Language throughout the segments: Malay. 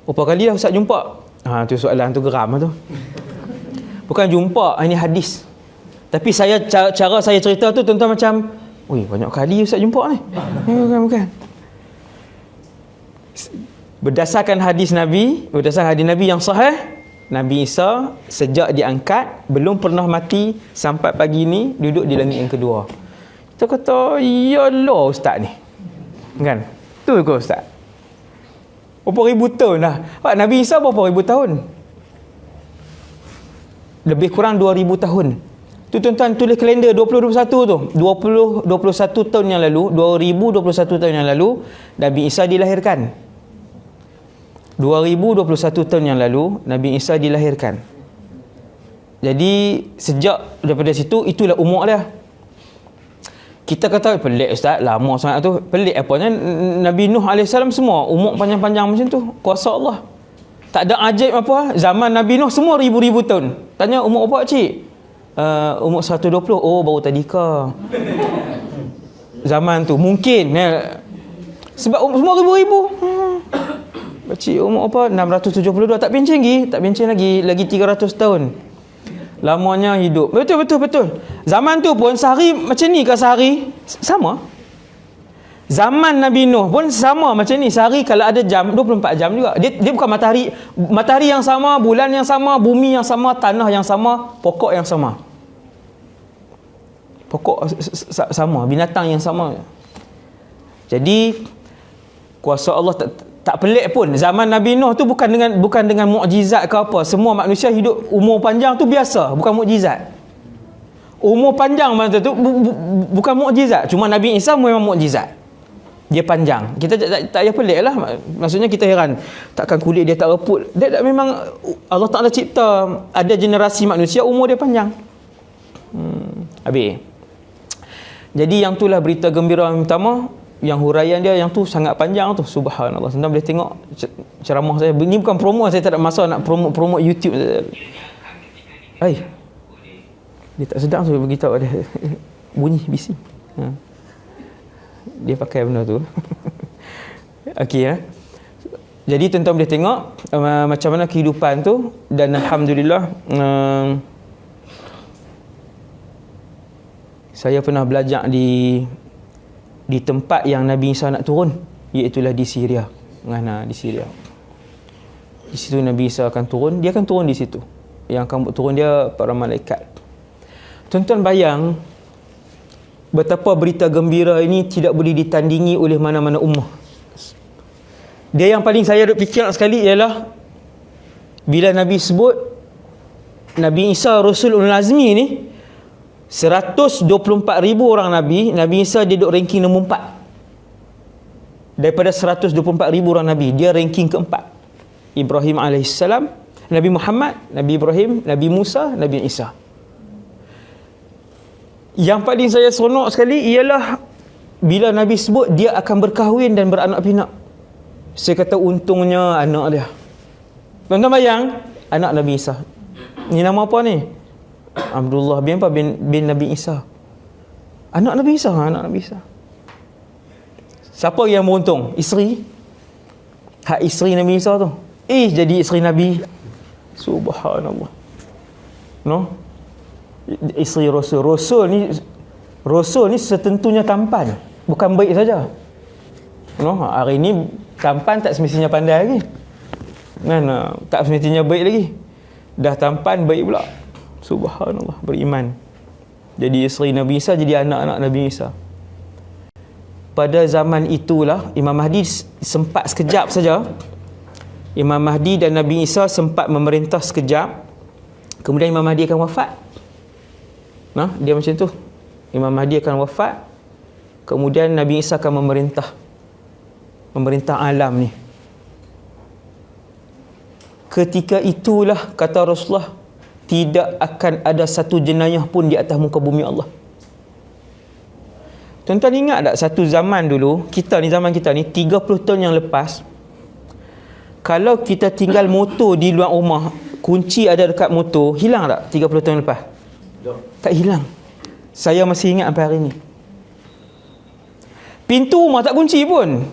Berapa kali dah Ustaz jumpa? Tu soalan tu geram tu. Bukan jumpa, ini hadis. Tapi cara saya cerita tu tuan-tuan macam, banyak kali Ustaz jumpa ni. Bukan. Berdasarkan hadis Nabi yang sahih, Nabi Isa sejak diangkat belum pernah mati sampai pagi ni duduk di langit yang kedua. Kita kata, ya Allah Ustaz ni. Kan? Tu ke Ustaz? Berapa ribu tahun dah. Nabi Isa berapa ribu tahun? Lebih kurang 2000 tahun. Tu tuan-tuan tulis kalender 2021 tu. 21 tahun yang lalu, 2021 tahun yang lalu, Nabi Isa dilahirkan. 2021 tahun yang lalu, Nabi Isa dilahirkan. Jadi, sejak daripada situ, itulah umur dia. Kita kata, pelik Ustaz, lama sangat tu. Pelik apanya? Nabi Nuh AS semua, umur panjang-panjang macam tu. Kuasa Allah. Tak ada ajaib apa. Zaman Nabi Nuh semua ribu-ribu tahun. Tanya umur apa cik? Umur 120. Oh, baru tadi ke? Zaman tu. Mungkin. Sebab semua ribu-ribu. Cik umur apa? 672. Tak pencen lagi. Lagi 300 tahun. Lamanya hidup. Betul. Zaman tu pun sehari macam ni ke sehari? Sama. Zaman Nabi Nuh pun sama macam ni. Sehari kalau ada jam, 24 jam juga. Dia bukan matahari. Matahari yang sama, bulan yang sama, bumi yang sama, tanah yang sama, pokok yang sama. Pokok sama, binatang yang sama. Jadi, kuasa Allah tak pelik pun. Zaman Nabi Nuh tu bukan dengan mukjizat ke apa. Semua manusia hidup umur panjang tu biasa, bukan mukjizat. Umur panjang masa tu bukan mukjizat. Cuma Nabi Isa memang mukjizat. Dia panjang. Kita tak payah pelik lah. Maksudnya kita heran. Takkan kulit dia tak reput. Dia memang Allah Ta'ala cipta ada generasi manusia umur dia panjang. Habis. Jadi yang itulah berita gembira yang pertama. Yang huraian dia yang tu sangat panjang tu. Subhanallah. Anda boleh tengok ceramah saya. Ini bukan promo, saya tak ada masa nak promo YouTube. Dia tak sedang saya beritahu ada bunyi bising. Dia pakai benda tu. Okey Jadi tuan-tuan boleh tengok macam mana kehidupan tu, dan alhamdulillah saya pernah belajar di tempat yang Nabi Isa nak turun, iaitulah di Syria. Di Syria. Di situ Nabi Isa akan turun. Dia akan turun di situ. Yang akan turun dia para malaikat. Tuan-tuan bayang betapa berita gembira ini tidak boleh ditandingi oleh mana-mana ummah. Dia yang paling saya fikir sekali ialah bila Nabi sebut Nabi Isa Rasul Ulul Azmi ni, 124,000 orang Nabi Isa dia duduk ranking nombor 4. Daripada 124,000 orang Nabi, dia ranking keempat. Ibrahim AS, Nabi Muhammad, Nabi Ibrahim, Nabi Musa, Nabi Isa. Yang paling saya seronok sekali ialah bila Nabi sebut dia akan berkahwin dan beranak pinak. Saya kata untungnya anak dia. Tuan-tuan bayang, anak Nabi Isa. Ni nama apa ni? Abdullah bin Nabi Isa. Anak Nabi Isa. Siapa yang beruntung? Isteri. Hak isteri Nabi Isa tu. Jadi isteri Nabi. Subhanallah. Isteri Rasul. Rasul ni setentunya tampan. Bukan baik saja. Hari ni tampan tak semestinya pandai lagi. Tak semestinya baik lagi. Dah tampan baik pula. Subhanallah, beriman. Jadi isteri Nabi Isa, jadi anak-anak Nabi Isa. Pada zaman itulah Imam Mahdi sempat sekejap saja. Imam Mahdi dan Nabi Isa sempat memerintah sekejap. Kemudian Imam Mahdi akan wafat. Dia macam tu. Imam Mahdi akan wafat. Kemudian Nabi Isa akan memerintah alam ni. Ketika itulah kata Rasulullah, tidak akan ada satu jenayah pun di atas muka bumi Allah. Tuan-tuan ingat tak satu zaman dulu, zaman kita ni 30 tahun yang lepas, kalau kita tinggal motor di luar rumah, kunci ada dekat motor, hilang tak 30 tahun lepas? Tak hilang. Saya masih ingat sampai hari ni. Pintu rumah tak kunci pun.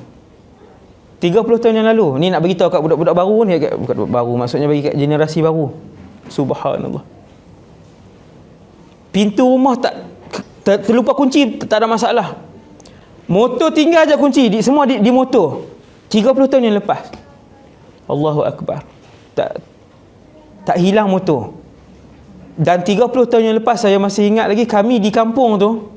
30 30 tahun yang lalu. Ni nak bagi tahu kat budak-budak baru ni, kat budak-budak baru maksudnya bagi kat generasi baru. Subhanallah. Pintu rumah tak terlupa kunci, tak ada masalah. Motor tinggal je kunci, semua di motor. 30 tahun yang lepas. Allahu Akbar. Tak hilang motor. Dan 30 tahun yang lepas saya masih ingat lagi, kami di kampung tu,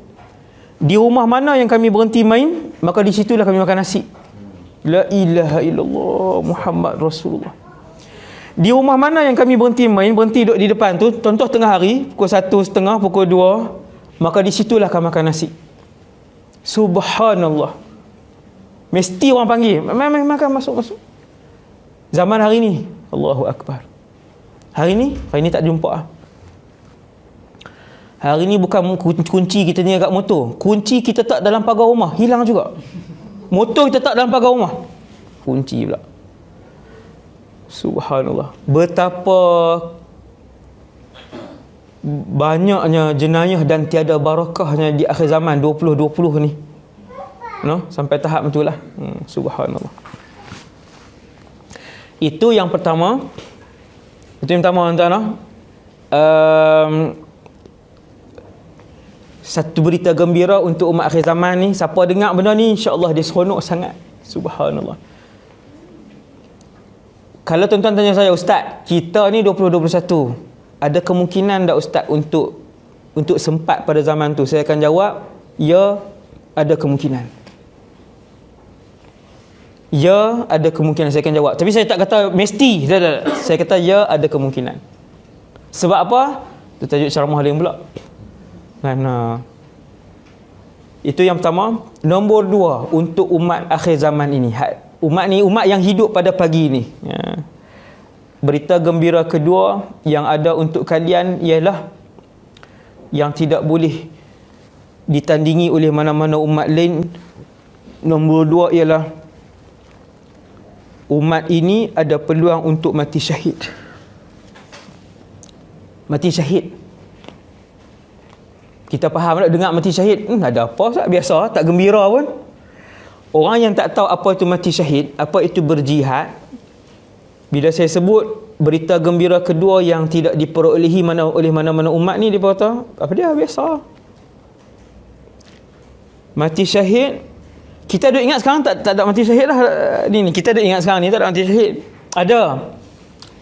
di rumah mana yang kami berhenti main, maka di situlah kami makan nasi. La ilaha illallah Muhammad Rasulullah. Di rumah mana yang kami berhenti main, berhenti duduk di depan tu, contoh tengah hari, pukul 1:30, pukul 2, maka di situlah kami makan nasi. Subhanallah. Mesti orang panggil, makan, masuk. Zaman hari ni, Allahu Akbar. Hari ni tak jumpa. Hari ni bukan kunci kita ni kat motor. Kunci kita tak dalam pagar rumah, hilang juga. Motor kita tak dalam pagar rumah, kunci pula. Subhanallah. Betapa banyaknya jenayah dan tiada barakahnya di akhir zaman 2020 ni. Sampai tahap itulah. Subhanallah. Itu yang pertama. Tuan-tuan. Satu berita gembira untuk umat akhir zaman ni. Siapa dengar benda ni, insya-Allah dia seronok sangat. Subhanallah. Kalau tuan-tuan tanya saya, Ustaz, kita ni 2021, ada kemungkinan tak Ustaz untuk sempat pada zaman tu? Saya akan jawab, ya, ada kemungkinan. Ya, ada kemungkinan, saya akan jawab. Tapi saya tak kata mesti. Tak. Saya kata ya, ada kemungkinan. Sebab apa? Itu tajuk ceramah lain pula. Itu yang pertama. Nombor 2, untuk umat akhir zaman ini, umat yang hidup pada pagi ini, berita gembira kedua yang ada untuk kalian ialah yang tidak boleh ditandingi oleh mana-mana umat lain. Nombor 2 ialah umat ini ada peluang untuk mati syahid. Mati syahid. Kita faham tak dengar mati syahid? Ada apa Ustaz? Biasa, tak gembira pun. Orang yang tak tahu apa itu mati syahid, apa itu berjihad, bila saya sebut berita gembira kedua yang tidak diperolehi oleh mana-mana umat ni, dia kata, apa dia? Biasa. Mati syahid, kita duk ingat sekarang tak ada mati syahid lah. Ni kita duk ingat sekarang ni tak ada mati syahid. Ada.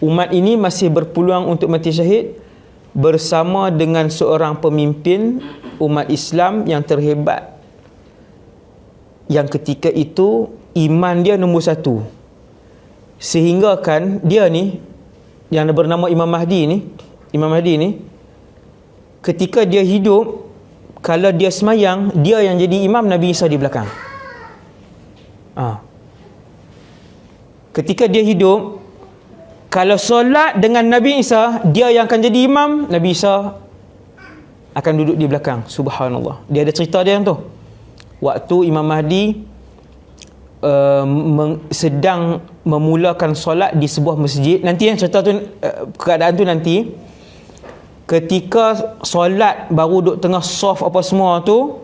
Umat ini masih berpeluang untuk mati syahid bersama dengan seorang pemimpin umat Islam yang terhebat, yang ketika itu iman dia nombor 1, sehingga kan dia ni yang bernama Imam Mahdi ni, ketika dia hidup, kalau dia semayang, dia yang jadi imam, Nabi Isa di belakang. Ketika dia hidup, kalau solat dengan Nabi Isa, dia yang akan jadi imam, Nabi Isa akan duduk di belakang. Subhanallah. Dia ada cerita dia yang tu. Waktu Imam Mahdi sedang memulakan solat di sebuah masjid. Nanti yang cerita tu, keadaan tu nanti. Ketika solat baru duduk tengah saf apa semua tu,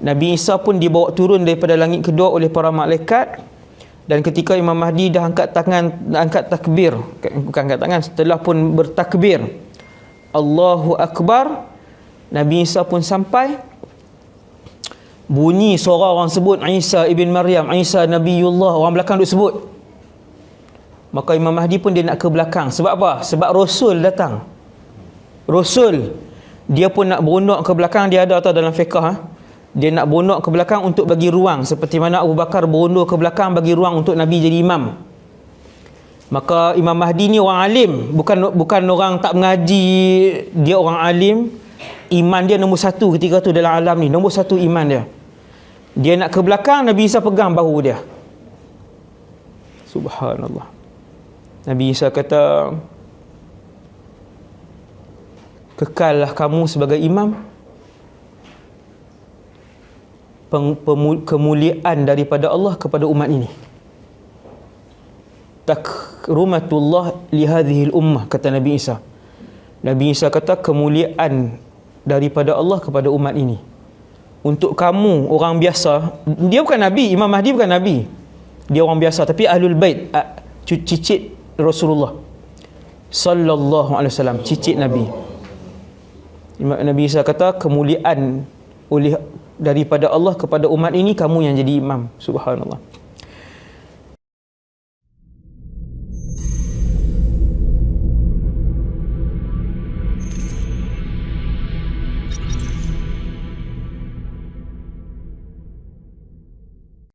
Nabi Isa pun dibawa turun daripada langit kedua oleh para malaikat. Dan ketika Imam Mahdi dah angkat takbir, bukan angkat tangan, setelah pun bertakbir, Allahu Akbar, Nabi Isa pun sampai. Bunyi suara orang sebut Isa ibn Maryam, Isa Nabiullah, orang belakang duk sebut. Maka Imam Mahdi pun dia nak ke belakang. Sebab apa? Sebab Rasul datang. Rasul, dia pun nak berunduk ke belakang. Dia ada dalam fiqh, dia nak berunduk ke belakang untuk bagi ruang, seperti mana Abu Bakar berunduk ke belakang bagi ruang untuk Nabi jadi imam. Maka Imam Mahdi ni orang alim, bukan orang tak mengaji, dia orang alim. Iman dia nombor 1 ketika tu dalam alam ni, nombor 1 iman dia. Dia nak ke belakang, Nabi Isa pegang bahu dia. Subhanallah. Nabi Isa kata, kekallah kamu sebagai imam. Kemuliaan daripada Allah kepada umat ini. Takrumatullah li hadhil ummah, kata Nabi Isa. Nabi Isa kata kemuliaan daripada Allah kepada umat ini. Untuk kamu orang biasa, dia bukan Nabi, Imam Mahdi bukan Nabi. Dia orang biasa tapi ahlul bait, cicit Rasulullah sallallahu alaihi wasallam, cicit Nabi. Nabi Isa kata, kemuliaan oleh daripada Allah kepada umat ini, kamu yang jadi imam. Subhanallah.